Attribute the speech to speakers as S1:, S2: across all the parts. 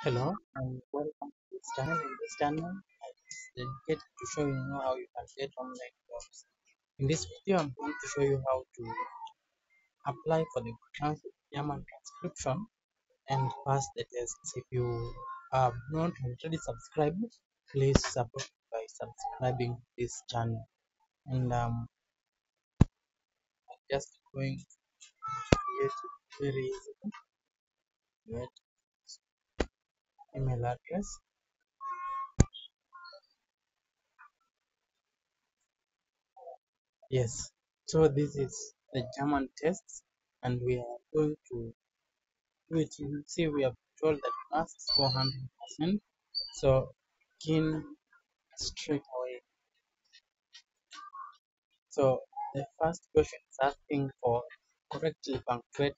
S1: Hello and welcome to this channel. In this channel, I dedicated to showing you how you can get online jobs. In this video, I'm going to show you how to apply for the German transcription and pass the tests. If you have not already subscribed, please support by subscribing to this channel. And just going to create a very easy get email address. Yes, so this is the German test, and we are going to do it. You see, we have told that mass is 400%. So begin straight away. So the first question is asking for correctly punctuated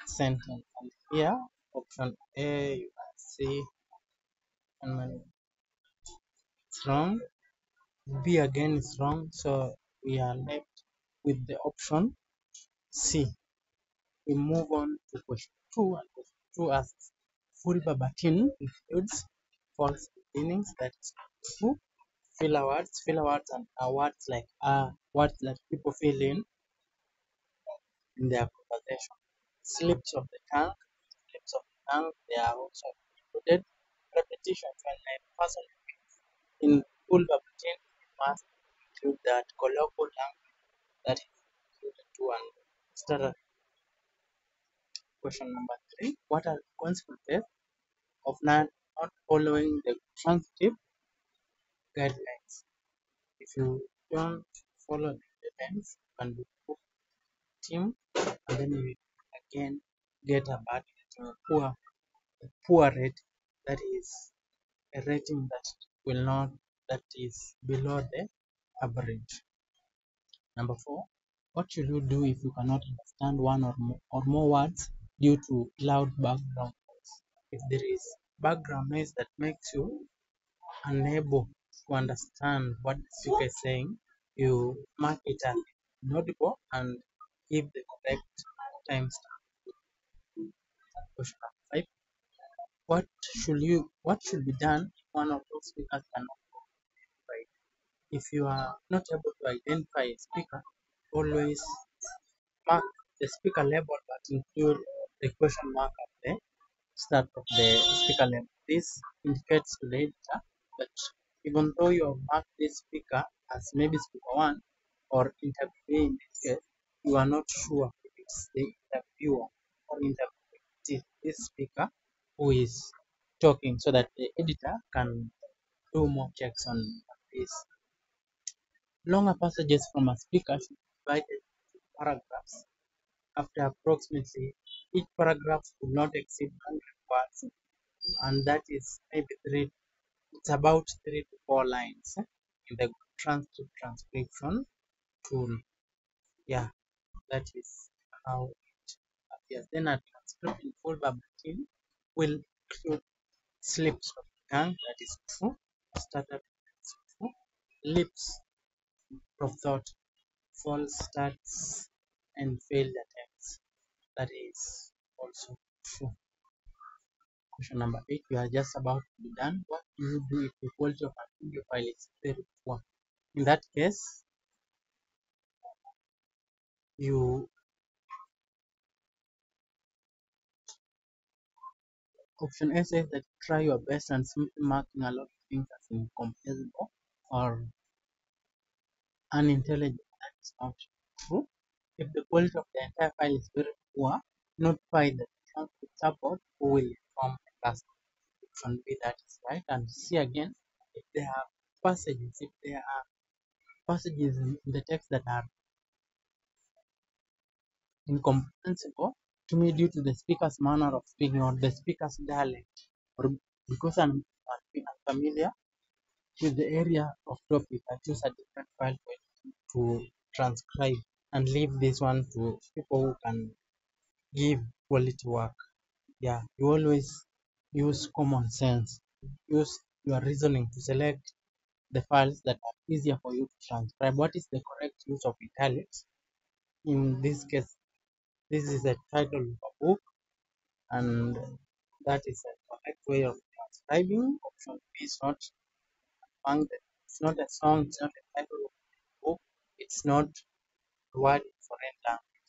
S1: sentence, and here option A you can see, and when it's wrong, B again is wrong. So we are left with the option C. We move on to question 2, and question 2 asks full verbatim includes false beginnings, that is true. Filler words are words like words that people fill in their conversation. Slips of the tongue, they are also included. Repetitions when a person in full verbatim must include that colloquial language that is included to and start. Question number 3. What are the consequences of not following the transcript guidelines? If you don't follow the guidelines, you can be put team, and then you again get a bad rating, a poor rate, that is a rating that is below the average. Number 4. What should you do if you cannot understand one or more words due to loud background noise? If there is background noise that makes you unable to understand what the speaker is saying, you mark it as inaudible and give the correct timestamp. Question number 5. What should be done if one of those speakers cannot identify? If you are not able to identify a speaker, always mark the speaker label but include the question mark at the start of the speaker label. This indicates to the editor that even though you have marked this speaker as maybe speaker 1 or interviewee in this case, you are not sure if it's the interviewer or interviewee. It is this speaker who is talking, so that the editor can do more checks on this. Longer passages from a speaker should be divided into paragraphs. After approximately, each paragraph should not exceed 100 words, and that is maybe it's about 3 to 4 lines in the transcription tool. Yeah, that is how it appears. Then a transcript in full verbatim will include slips of the tongue, that is true, started true, lips of thought, false starts, and failed attempts, that is also true. Question number 8. We are just about to be done. What do you do if the quality of a video file is very poor? In that case, you option A says that try your best and simply marking a lot of things as incomprehensible or unintelligible. That is not true. If the quality of the entire file is very poor, notify the transcript support who will inform the customer. Option B, that is right. And C again, if there are passages in the text that are incomprehensible to me due to the speaker's manner of speaking or the speaker's dialect, or because I'm unfamiliar with the area of topic, I choose a different file for it to transcribe and leave this one to people who can give quality work. Yeah, you always use common sense, use your reasoning to select the files that are easier for you to transcribe. What is the correct use of italics? In this case, this is a title of a book, and that is a correct way of transcribing. Option B is not among the, it's not a song, it's not a title of a book, it's not a word in foreign language.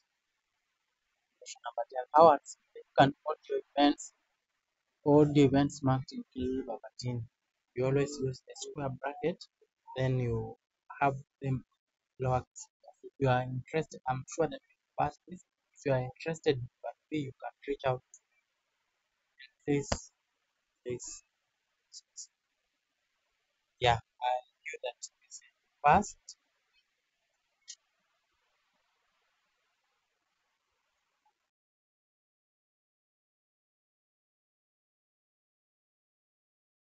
S1: Question number 10. How are significant audio events marked in Kiva13? You always use a square bracket, then you have them lowercase. If you are interested, I'm sure that you pass this. If you are interested in part B, you can reach out. Please, please, yeah, I knew that you pass.